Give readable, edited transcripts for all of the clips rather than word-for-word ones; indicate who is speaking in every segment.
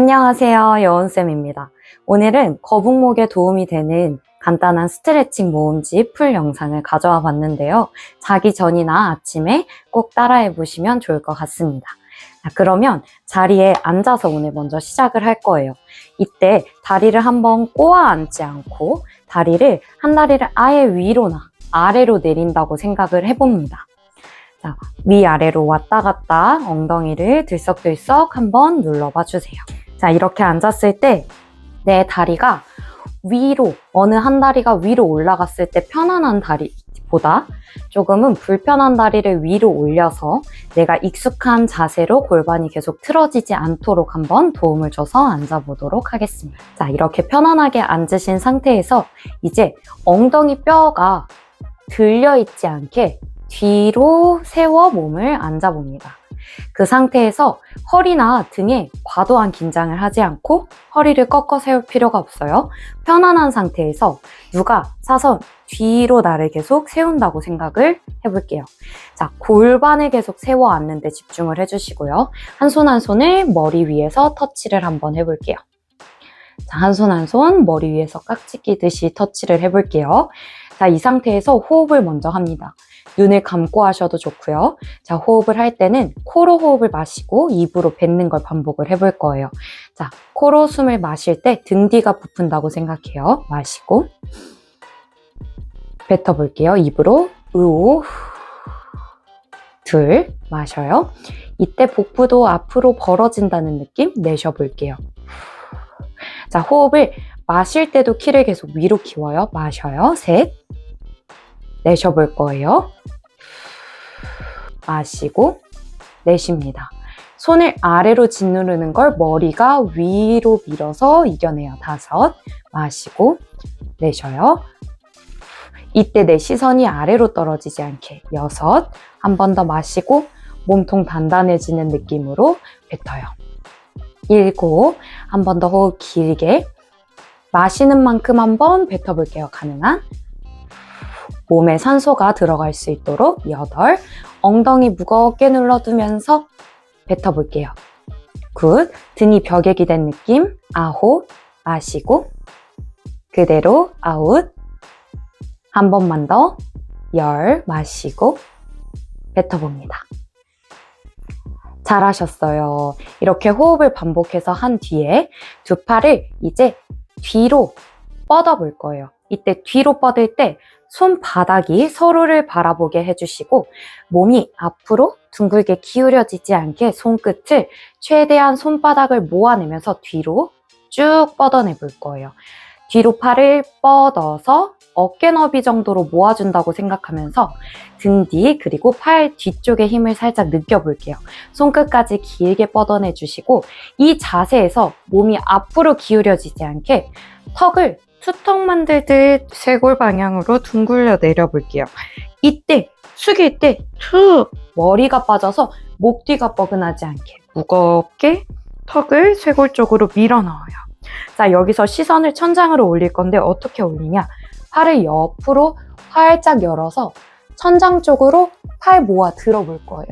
Speaker 1: 안녕하세요. 여운쌤입니다. 오늘은 거북목에 도움이 되는 간단한 스트레칭 모음집 풀 영상을 가져와 봤는데요. 자기 전이나 아침에 꼭 따라해 보시면 좋을 것 같습니다. 그러면 자리에 앉아서 오늘 먼저 시작을 할 거예요. 이때 다리를 한번 꼬아 앉지 않고 한 다리를 아예 위로나 아래로 내린다고 생각을 해봅니다. 자, 위아래로 왔다 갔다 엉덩이를 들썩들썩 한번 눌러봐 주세요. 자, 이렇게 앉았을 때 내 다리가 위로, 어느 한 다리가 위로 올라갔을 때 편안한 다리보다 조금은 불편한 다리를 위로 올려서 내가 익숙한 자세로 골반이 계속 틀어지지 않도록 한번 도움을 줘서 앉아보도록 하겠습니다. 자, 이렇게 편안하게 앉으신 상태에서 이제 엉덩이 뼈가 들려있지 않게 뒤로 세워 몸을 앉아봅니다. 그 상태에서 허리나 등에 과도한 긴장을 하지 않고 허리를 꺾어 세울 필요가 없어요. 편안한 상태에서 누가 사선 뒤로 나를 계속 세운다고 생각을 해볼게요. 자, 골반을 계속 세워 앉는 데 집중을 해주시고요. 한 손 한 손을 머리 위에서 터치를 한번 해볼게요. 자, 한 손 한 손 머리 위에서 깍지 끼듯이 터치를 해볼게요. 자, 이 상태에서 호흡을 먼저 합니다. 눈을 감고 하셔도 좋고요. 자, 호흡을 할 때는 코로 호흡을 마시고 입으로 뱉는 걸 반복을 해볼 거예요. 자, 코로 숨을 마실 때 등 뒤가 부푼다고 생각해요. 마시고 뱉어볼게요. 입으로 우, 둘, 마셔요. 이때 복부도 앞으로 벌어진다는 느낌 내쉬어볼게요. 자, 호흡을 마실 때도 키를 계속 위로 키워요. 마셔요. 셋, 내쉬어볼 거예요. 마시고 내쉽니다. 손을 아래로 짓누르는 걸 머리가 위로 밀어서 이겨내요. 다섯, 마시고 내쉬어요. 이때 내 시선이 아래로 떨어지지 않게. 여섯, 한 번 더 마시고 몸통 단단해지는 느낌으로 뱉어요. 일곱, 한 번 더 호흡 길게 마시는 만큼 한번 뱉어볼게요. 가능한. 몸에 산소가 들어갈 수 있도록 여덟, 엉덩이 무겁게 눌러두면서 뱉어볼게요. 굿, 등이 벽액이 된 느낌. 아홉, 마시고 그대로 아웃. 한 번만 더. 열, 마시고 뱉어봅니다. 잘하셨어요. 이렇게 호흡을 반복해서 한 뒤에 두 팔을 이제 뒤로 뻗어볼 거예요. 이때 뒤로 뻗을 때 손바닥이 서로를 바라보게 해주시고 몸이 앞으로 둥글게 기울여지지 않게 손끝을 최대한 손바닥을 모아내면서 뒤로 쭉 뻗어내 볼 거예요. 뒤로 팔을 뻗어서 어깨 너비 정도로 모아준다고 생각하면서 등 뒤 그리고 팔 뒤쪽에 힘을 살짝 느껴볼게요. 손끝까지 길게 뻗어내 주시고 이 자세에서 몸이 앞으로 기울여지지 않게 턱을 투턱 만들듯 쇄골 방향으로 둥글려 내려볼게요. 이때 숙일 때 툭 머리가 빠져서 목 뒤가 뻐근하지 않게 무겁게 턱을 쇄골 쪽으로 밀어 넣어요. 자, 여기서 시선을 천장으로 올릴 건데 어떻게 올리냐? 팔을 옆으로 활짝 열어서 천장 쪽으로 팔 모아 들어볼 거예요.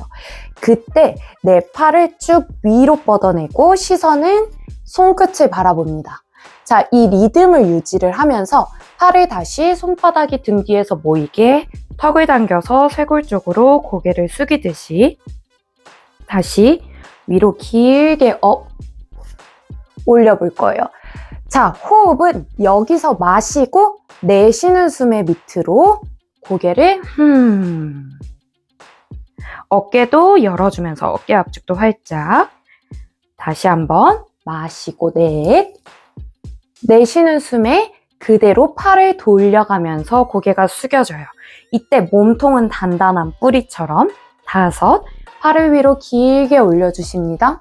Speaker 1: 그때 내 팔을 쭉 위로 뻗어내고 시선은 손끝을 바라봅니다. 자, 이 리듬을 유지를 하면서 팔을 다시 손바닥이 등 뒤에서 모이게 턱을 당겨서 쇄골 쪽으로 고개를 숙이듯이 다시 위로 길게 올려볼 거예요. 자, 호흡은 여기서 마시고 내쉬는 숨의 밑으로 고개를 어깨도 열어주면서 어깨 압축도 활짝. 다시 한번 마시고 넷, 내쉬는 숨에 그대로 팔을 돌려가면서 고개가 숙여져요. 이때 몸통은 단단한 뿌리처럼. 다섯, 팔을 위로 길게 올려주십니다.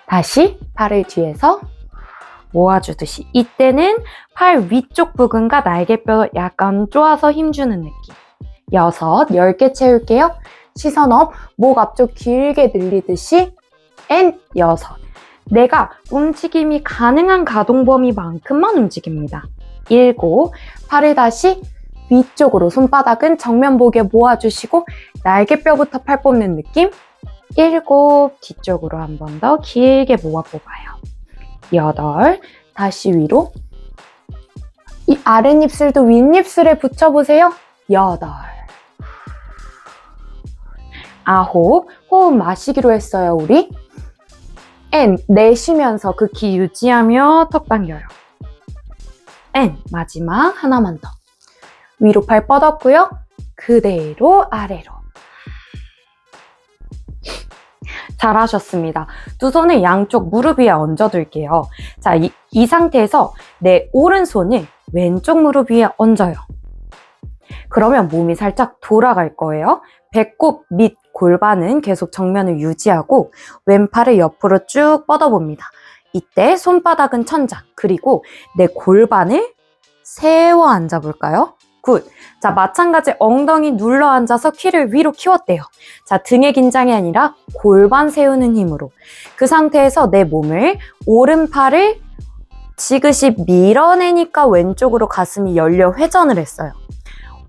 Speaker 1: 다시 팔을 뒤에서 모아주듯이. 이때는 팔 위쪽 부근과 날개뼈 약간 쪼아서 힘주는 느낌. 여섯, 10개 채울게요. 시선 업, 목 앞쪽 길게 늘리듯이. 여섯. 내가 움직임이 가능한 가동 범위만큼만 움직입니다. 일곱, 팔을 다시 위쪽으로 손바닥은 정면 보게 모아주시고 날개뼈부터 팔 뽑는 느낌. 7, 뒤쪽으로 한 번 더 길게 모아 뽑아요. 8, 다시 위로. 이 아랫입술도 윗입술에 붙여보세요. 8, 9, 호흡 마시기로 했어요, 우리. N, 내쉬면서 그 기 유지하며 턱 당겨요. N, 마지막 하나만 더. 위로 팔 뻗었고요. 그대로 아래로. 잘하셨습니다. 두 손을 양쪽 무릎 위에 얹어둘게요. 자, 이 상태에서 내 오른손을 왼쪽 무릎 위에 얹어요. 그러면 몸이 살짝 돌아갈 거예요. 배꼽 밑 골반은 계속 정면을 유지하고 왼팔을 옆으로 쭉 뻗어봅니다. 이때 손바닥은 천장, 그리고 내 골반을 세워 앉아볼까요? 굿. 자, 마찬가지 엉덩이 눌러 앉아서 키를 위로 키웠대요. 자, 등의 긴장이 아니라 골반 세우는 힘으로. 그 상태에서 내 몸을 오른팔을 지그시 밀어내니까 왼쪽으로 가슴이 열려 회전을 했어요.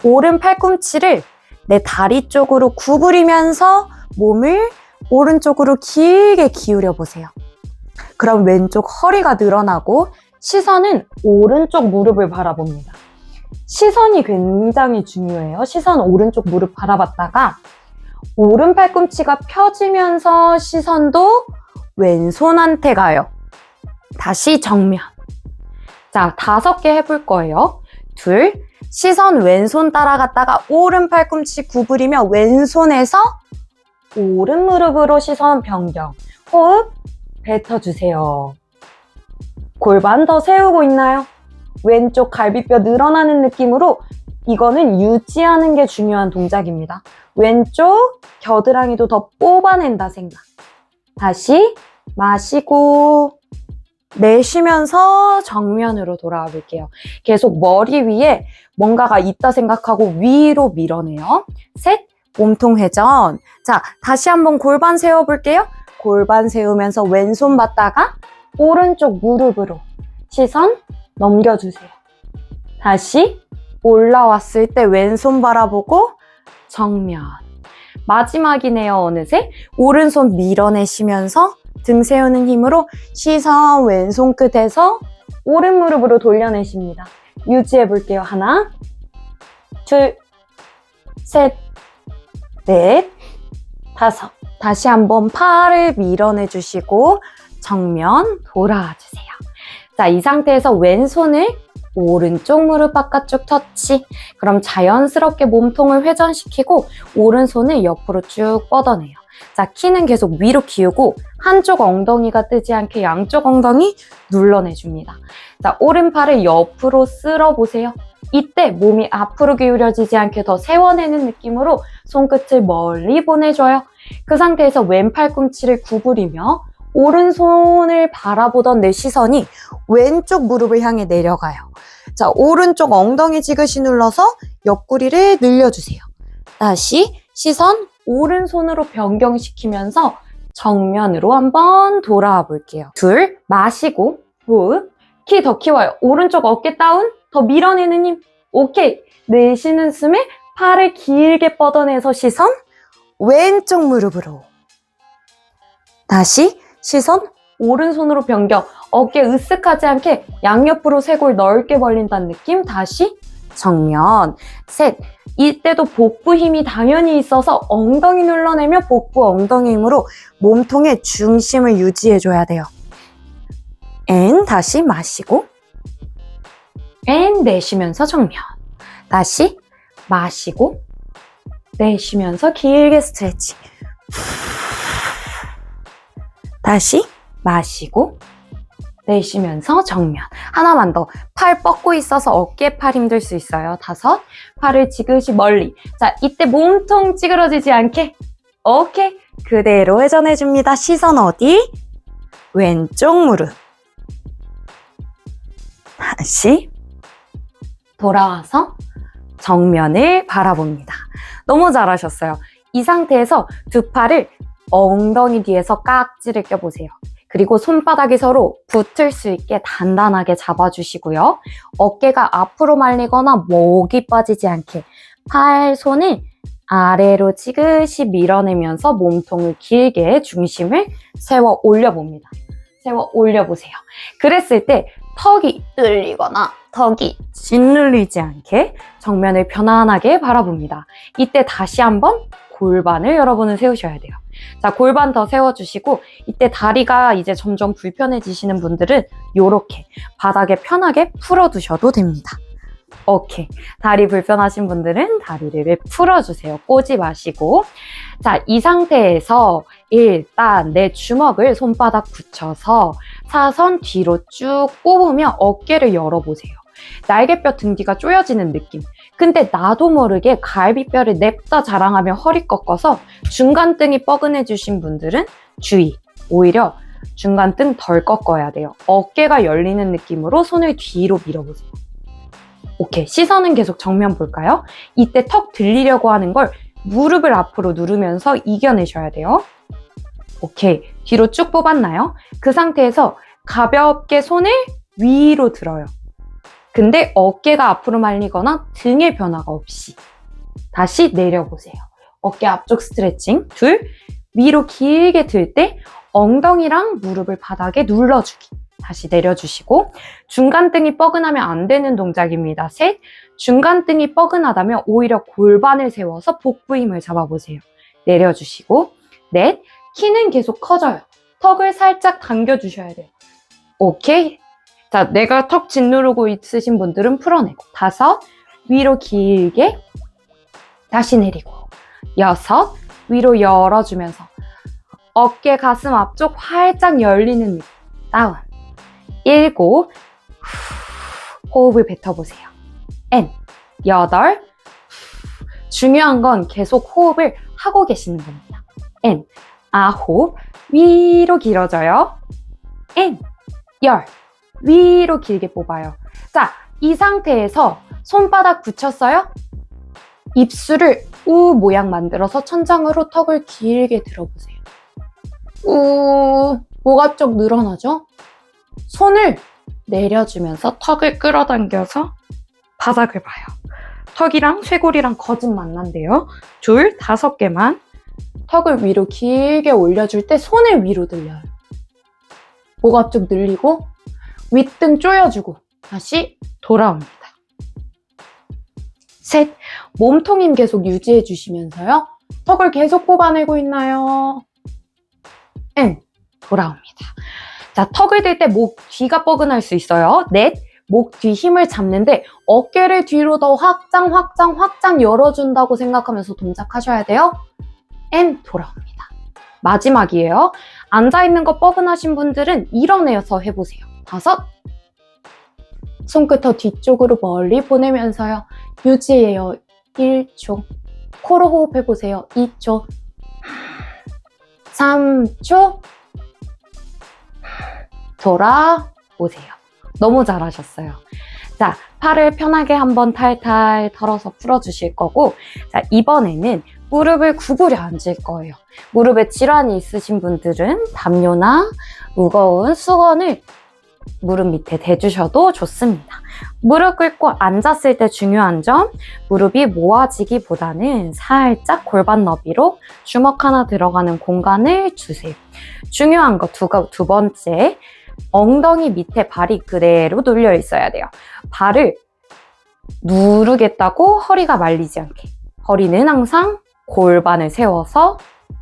Speaker 1: 오른 팔꿈치를 내 다리 쪽으로 구부리면서 몸을 오른쪽으로 길게 기울여 보세요. 그럼 왼쪽 허리가 늘어나고 시선은 오른쪽 무릎을 바라봅니다. 시선이 굉장히 중요해요. 시선 오른쪽 무릎 바라봤다가 오른 팔꿈치가 펴지면서 시선도 왼손한테 가요. 다시 정면. 자, 5개 해볼 거예요. 2, 시선 왼손 따라갔다가 오른 팔꿈치 구부리며 왼손에서 오른 무릎으로 시선 변경. 호흡 뱉어주세요. 골반 더 세우고 있나요? 왼쪽 갈비뼈 늘어나는 느낌으로 이거는 유지하는 게 중요한 동작입니다. 왼쪽 겨드랑이도 더 뽑아낸다 생각. 다시 마시고 내쉬면서 정면으로 돌아와 볼게요. 계속 머리 위에 뭔가가 있다 생각하고 위로 밀어내요. 셋, 몸통 회전. 자, 다시 한번 골반 세워볼게요. 골반 세우면서 왼손 받다가 오른쪽 무릎으로 시선 넘겨주세요. 다시 올라왔을 때 왼손 바라보고 정면. 마지막이네요, 어느새. 오른손 밀어내시면서 등 세우는 힘으로 시선 왼손 끝에서 오른 무릎으로 돌려내십니다. 유지해 볼게요. 하나, 둘, 셋, 넷, 5. 다시 한번 팔을 밀어내 주시고 정면 돌아와 주세요. 자, 이 상태에서 왼손을 오른쪽 무릎 바깥쪽 터치. 그럼 자연스럽게 몸통을 회전시키고 오른손을 옆으로 쭉 뻗어내요. 자, 키는 계속 위로 기우고 한쪽 엉덩이가 뜨지 않게 양쪽 엉덩이 눌러내줍니다. 자, 오른팔을 옆으로 쓸어보세요. 이때 몸이 앞으로 기울여지지 않게 더 세워내는 느낌으로 손끝을 멀리 보내줘요. 그 상태에서 왼팔 꿈치를 구부리며 오른손을 바라보던 내 시선이 왼쪽 무릎을 향해 내려가요. 자, 오른쪽 엉덩이 지그시 눌러서 옆구리를 늘려주세요. 다시 시선 오른손으로 변경시키면서 정면으로 한번 돌아와 볼게요. 둘, 마시고 호흡, 키 더 키워요. 오른쪽 어깨 다운, 더 밀어내는 힘. 오케이. 내쉬는 숨에 팔을 길게 뻗어내서 시선 왼쪽 무릎으로. 다시 시선 오른손으로 변경. 어깨 으쓱하지 않게 양옆으로 쇄골 넓게 벌린다는 느낌. 다시 정면. 셋. 이때도 복부 힘이 당연히 있어서 엉덩이 눌러내며 복부 엉덩이 힘으로 몸통의 중심을 유지해줘야 돼요. 앤 다시 마시고 앤 내쉬면서 정면. 다시 마시고 내쉬면서 길게 스트레칭. 다시 마시고 내쉬면서 정면. 하나만 더. 팔 뻗고 있어서 어깨 팔 힘들 수 있어요. 5. 팔을 지그시 멀리. 자, 이때 몸통 찌그러지지 않게. 오케이. 그대로 회전해줍니다. 시선 어디? 왼쪽 무릎. 다시 돌아와서 정면을 바라봅니다. 너무 잘하셨어요. 이 상태에서 두 팔을 엉덩이 뒤에서 깍지를 껴보세요. 그리고 손바닥이 서로 붙을 수 있게 단단하게 잡아주시고요. 어깨가 앞으로 말리거나 목이 빠지지 않게 팔, 손을 아래로 지그시 밀어내면서 몸통을 길게 중심을 세워 올려봅니다. 세워 올려보세요. 그랬을 때 턱이 늘리거나 턱이 짓눌리지 않게 정면을 편안하게 바라봅니다. 이때 다시 한번 골반을 여러분은 세우셔야 돼요. 자, 골반 더 세워주시고 이때 다리가 이제 점점 불편해지시는 분들은 이렇게 바닥에 편하게 풀어두셔도 됩니다. 오케이. 다리 불편하신 분들은 다리를 풀어주세요. 꼬지 마시고. 자, 이 상태에서 일단 내 주먹을 손바닥 붙여서 사선 뒤로 쭉 뽑으며 어깨를 열어보세요. 날개뼈 등 뒤가 쪼여지는 느낌. 근데 나도 모르게 갈비뼈를 냅다 자랑하며 허리 꺾어서 중간등이 뻐근해지신 분들은 주의. 오히려 중간등 덜 꺾어야 돼요. 어깨가 열리는 느낌으로 손을 뒤로 밀어보세요. 오케이. 시선은 계속 정면 볼까요? 이때 턱 들리려고 하는 걸 무릎을 앞으로 누르면서 이겨내셔야 돼요. 오케이. 뒤로 쭉 뽑았나요? 그 상태에서 가볍게 손을 위로 들어요. 근데 어깨가 앞으로 말리거나 등의 변화가 없이 다시 내려보세요. 어깨 앞쪽 스트레칭. 둘, 위로 길게 들 때 엉덩이랑 무릎을 바닥에 눌러주기. 다시 내려주시고 중간등이 뻐근하면 안 되는 동작입니다. 셋, 중간등이 뻐근하다면 오히려 골반을 세워서 복부 힘을 잡아보세요. 내려주시고 넷, 키는 계속 커져요. 턱을 살짝 당겨주셔야 돼요. 오케이. 자, 내가 턱 짓누르고 있으신 분들은 풀어내고 다섯, 위로 길게 다시 내리고 여섯, 위로 열어주면서 어깨 가슴 앞쪽 활짝 열리는 느낌. 다운. 일곱, 호흡을 뱉어보세요. N, 여덟, 중요한 건 계속 호흡을 하고 계시는 겁니다. N, 아홉, 위로 길어져요. N, 열, 위로 길게 뽑아요. 자, 이 상태에서 손바닥 붙였어요? 입술을 우 모양 만들어서 천장으로 턱을 길게 들어보세요. 뭐가 좀 늘어나죠? 손을 내려주면서 턱을 끌어당겨서 바닥을 봐요. 턱이랑 쇄골이랑 거진 만난대요. 둘, 5개만. 턱을 위로 길게 올려줄 때 손을 위로 들려요. 목압 좀 늘리고 윗등 조여주고 다시 돌아옵니다. 셋, 몸통 힘 계속 유지해 주시면서요. 턱을 계속 뽑아내고 있나요? N, 돌아옵니다. 자, 턱을 들 때 목 뒤가 뻐근할 수 있어요. 넷, 목 뒤 힘을 잡는데 어깨를 뒤로 더 확장 열어준다고 생각하면서 동작하셔야 돼요. N, 돌아옵니다. 마지막이에요. 앉아있는 거 뻐근하신 분들은 일어내서 해보세요. 다섯, 손끝 더 뒤쪽으로 멀리 보내면서요. 유지해요. 1초. 코로 호흡해보세요. 2초. 3초. 돌아오세요. 너무 잘하셨어요. 자, 팔을 편하게 한번 탈탈 털어서 풀어주실 거고, 자, 이번에는 무릎을 구부려 앉을 거예요. 무릎에 질환이 있으신 분들은 담요나 무거운 수건을 무릎 밑에 대주셔도 좋습니다. 무릎 꿇고 앉았을 때 중요한 점, 무릎이 모아지기보다는 살짝 골반 너비로 주먹 하나 들어가는 공간을 주세요. 중요한 거 두 번째, 엉덩이 밑에 발이 그대로 눌려 있어야 돼요. 발을 누르겠다고 허리가 말리지 않게. 허리는 항상 골반을 세워서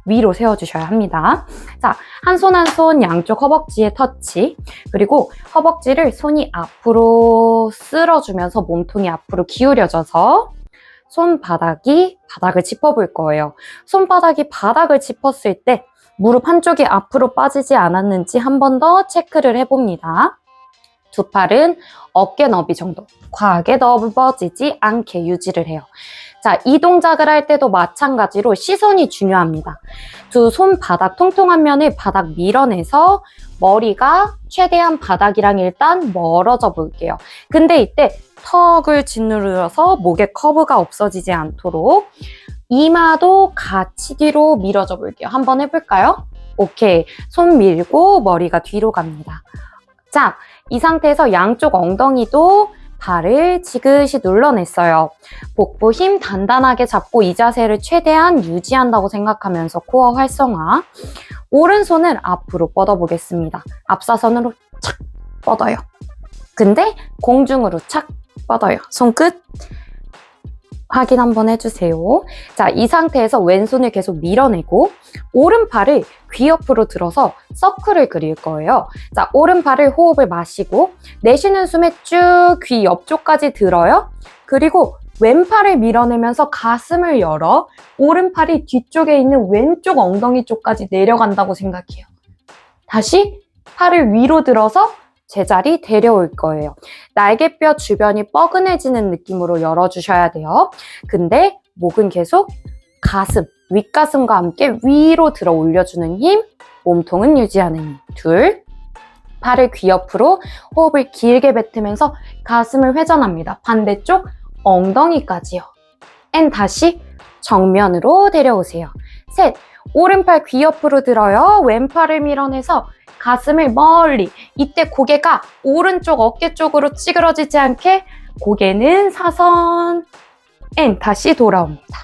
Speaker 1: 위로 세워주셔야 합니다. 자, 한 손 한 손 양쪽 허벅지에 터치. 그리고 허벅지를 손이 앞으로 쓸어주면서 몸통이 앞으로 기울여져서 손바닥이 바닥을 짚어볼 거예요. 손바닥이 바닥을 짚었을 때 무릎 한쪽이 앞으로 빠지지 않았는지 한 번 더 체크를 해봅니다. 두 팔은 어깨 너비 정도, 과하게 넓어지지 않게 유지를 해요. 자, 이 동작을 할 때도 마찬가지로 시선이 중요합니다. 두 손바닥 통통한 면을 바닥 밀어내서 머리가 최대한 바닥이랑 일단 멀어져 볼게요. 근데 이때 턱을 짓누르서 목에 커브가 없어지지 않도록 이마도 같이 뒤로 밀어줘 볼게요. 한번 해볼까요? 오케이. 손 밀고 머리가 뒤로 갑니다. 자, 이 상태에서 양쪽 엉덩이도 발을 지그시 눌러냈어요. 복부 힘 단단하게 잡고 이 자세를 최대한 유지한다고 생각하면서 코어 활성화. 오른손을 앞으로 뻗어보겠습니다. 앞사선으로 착 뻗어요. 근데 공중으로 착 뻗어요. 손끝 확인 한번 해주세요. 자, 이 상태에서 왼손을 계속 밀어내고 오른팔을 귀 옆으로 들어서 서클을 그릴 거예요. 자, 오른팔을 호흡을 마시고 내쉬는 숨에 쭉 귀 옆쪽까지 들어요. 그리고 왼팔을 밀어내면서 가슴을 열어 오른팔이 뒤쪽에 있는 왼쪽 엉덩이 쪽까지 내려간다고 생각해요. 다시 팔을 위로 들어서 제자리 데려올 거예요. 날개뼈 주변이 뻐근해지는 느낌으로 열어주셔야 돼요. 근데 목은 계속 가슴, 윗가슴과 함께 위로 들어 올려주는 힘, 몸통은 유지하는 힘. 둘, 팔을 귀 옆으로 호흡을 길게 뱉으면서 가슴을 회전합니다. 반대쪽 엉덩이까지요. 앤 다시 정면으로 데려오세요. 셋, 오른팔 귀 옆으로 들어요. 왼팔을 밀어내서 가슴을 멀리, 이때 고개가 오른쪽 어깨 쪽으로 찌그러지지 않게 고개는 사선, 앤 다시 돌아옵니다.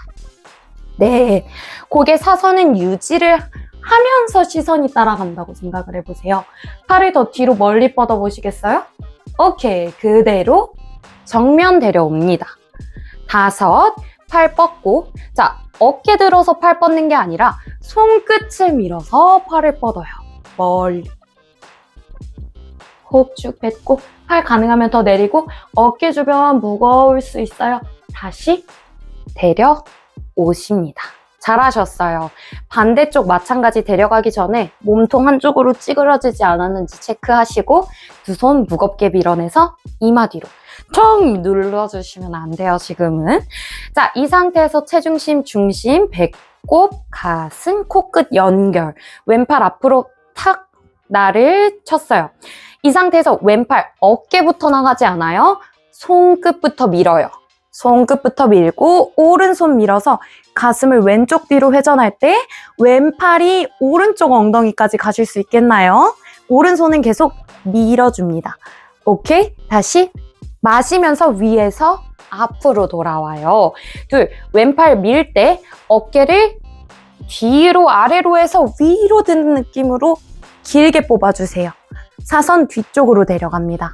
Speaker 1: 네, 고개 사선은 유지를 하면서 시선이 따라간다고 생각을 해보세요. 팔을 더 뒤로 멀리 뻗어보시겠어요? 오케이, 그대로 정면 데려옵니다. 다섯, 팔 뻗고, 자, 어깨 들어서 팔 뻗는 게 아니라 손끝을 밀어서 팔을 뻗어요. 멀리. 호흡 쭉 뱉고 팔 가능하면 더 내리고 어깨 주변 무거울 수 있어요. 다시 데려오십니다. 잘하셨어요. 반대쪽 마찬가지 데려가기 전에 몸통 한쪽으로 찌그러지지 않았는지 체크하시고 두 손 무겁게 밀어내서 이마 뒤로 청 눌러주시면 안 돼요, 지금은. 자, 이 상태에서 체중심, 중심, 배꼽, 가슴, 코끝 연결. 왼팔 앞으로 탁 나를 쳤어요. 이 상태에서 왼팔 어깨부터 나가지 않아요. 손끝부터 밀어요. 손끝부터 밀고 오른손 밀어서 가슴을 왼쪽 뒤로 회전할 때 왼팔이 오른쪽 엉덩이까지 가실 수 있겠나요? 오른손은 계속 밀어줍니다. 오케이? 다시 마시면서 위에서 앞으로 돌아와요. 둘, 왼팔 밀 때 어깨를 뒤로 아래로 해서 위로 드는 느낌으로 길게 뽑아주세요. 사선 뒤쪽으로 데려갑니다.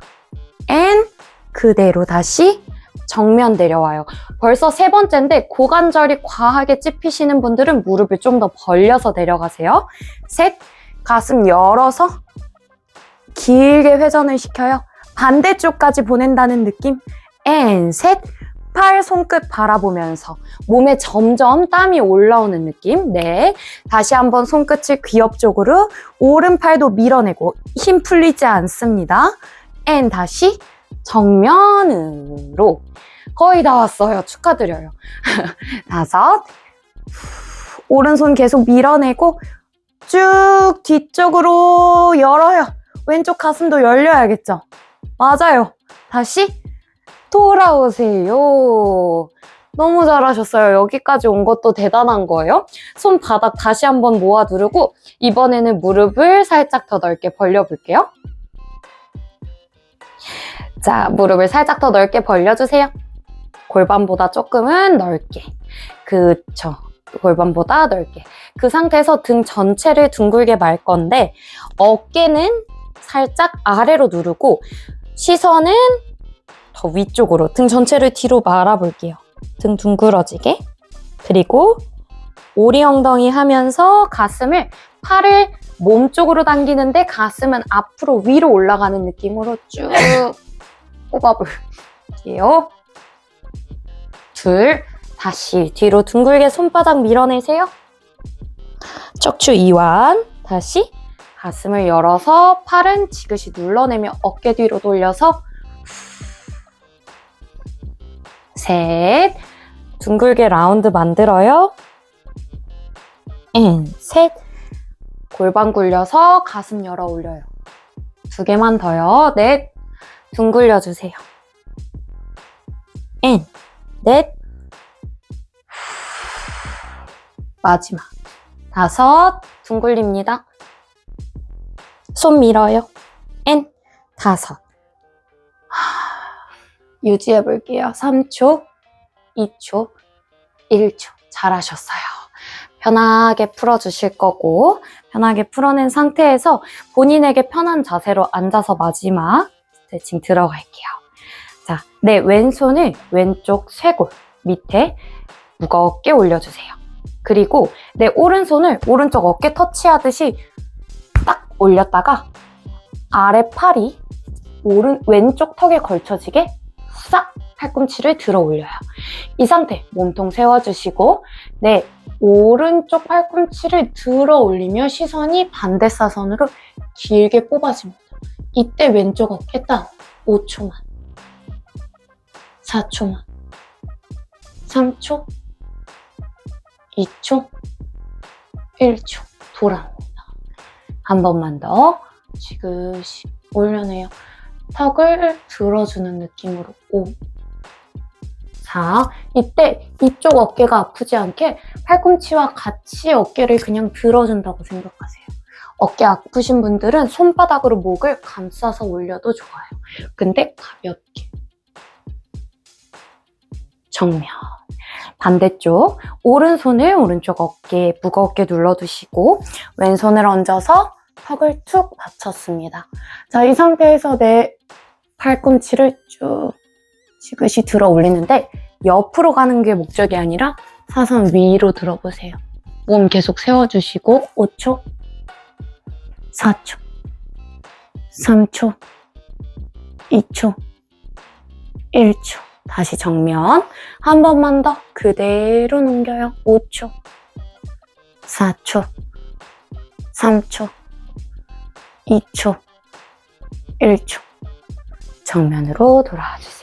Speaker 1: 앤 그대로 다시 정면 내려와요. 벌써 세 번째인데 고관절이 과하게 찝히시는 분들은 무릎을 좀 더 벌려서 내려가세요. 셋, 가슴 열어서 길게 회전을 시켜요. 반대쪽까지 보낸다는 느낌. 앤 셋, 팔, 손끝 바라보면서 몸에 점점 땀이 올라오는 느낌. 네, 다시 한번 손끝을 귀 옆쪽으로 오른팔도 밀어내고 힘 풀리지 않습니다. 앤 다시 정면으로 거의 다 왔어요. 축하드려요. 다섯, 오른손 계속 밀어내고 쭉 뒤쪽으로 열어요. 왼쪽 가슴도 열려야겠죠? 맞아요. 다시 돌아오세요. 너무 잘하셨어요. 여기까지 온 것도 대단한 거예요. 손바닥 다시 한번 모아 두르고 이번에는 무릎을 살짝 더 넓게 벌려볼게요. 자, 무릎을 살짝 더 넓게 벌려주세요. 골반보다 조금은 넓게. 그쵸. 골반보다 넓게. 그 상태에서 등 전체를 둥글게 말 건데 어깨는 살짝 아래로 누르고 시선은 더 위쪽으로 등 전체를 뒤로 말아볼게요. 등 둥그러지게. 그리고 오리 엉덩이 하면서 가슴을 팔을 몸 쪽으로 당기는데 가슴은 앞으로 위로 올라가는 느낌으로 쭉 뽑아볼게요. 둘, 다시 뒤로 둥글게 손바닥 밀어내세요. 척추 이완. 다시 가슴을 열어서 팔은 지그시 눌러내며 어깨 뒤로 돌려서 셋, 둥글게 라운드 만들어요. 셋, 골반 굴려서 가슴 열어 올려요. 두 개만 더요. 넷, 둥글려 주세요. 넷, 마지막 다섯, 둥글립니다. 손 밀어요. 다섯. 유지해 볼게요. 3초, 2초, 1초. 잘하셨어요. 편하게 풀어주실 거고, 편하게 풀어낸 상태에서 본인에게 편한 자세로 앉아서 마지막 스트레칭 들어갈게요. 자, 내 왼손을 왼쪽 쇄골 밑에 무겁게 올려주세요. 그리고 내 오른손을 오른쪽 어깨 터치하듯이 딱 올렸다가 아래 팔이 왼쪽 턱에 걸쳐지게 싹 팔꿈치를 들어 올려요. 이 상태 몸통 세워주시고 내 오른쪽 팔꿈치를 들어 올리며 시선이 반대 사선으로 길게 뽑아집니다. 이때 왼쪽 어깨 다운 5초만 4초만 3초 2초 1초 돌아옵니다. 한 번만 더 지그시 올려내요. 턱을 들어주는 느낌으로 5 4 이때 이쪽 어깨가 아프지 않게 팔꿈치와 같이 어깨를 그냥 들어준다고 생각하세요. 어깨 아프신 분들은 손바닥으로 목을 감싸서 올려도 좋아요. 근데 가볍게 정면 반대쪽 오른손을 오른쪽 어깨에 무겁게 눌러두시고 왼손을 얹어서 턱을 툭 받쳤습니다. 자, 이 상태에서 내 팔꿈치를 쭉 지그시 들어 올리는데 옆으로 가는 게 목적이 아니라 사선 위로 들어보세요. 몸 계속 세워주시고 5초 4초 3초 2초 1초 다시 정면 한 번만 더 그대로 넘겨요. 5초 4초 3초 2초 1초 정면으로 돌아와 주세요.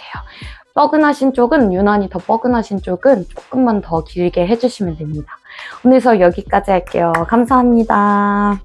Speaker 1: 뻐근하신 쪽은 유난히 더 뻐근하신 쪽은 조금만 더 길게 해주시면 됩니다. 오늘 수업 여기까지 할게요. 감사합니다.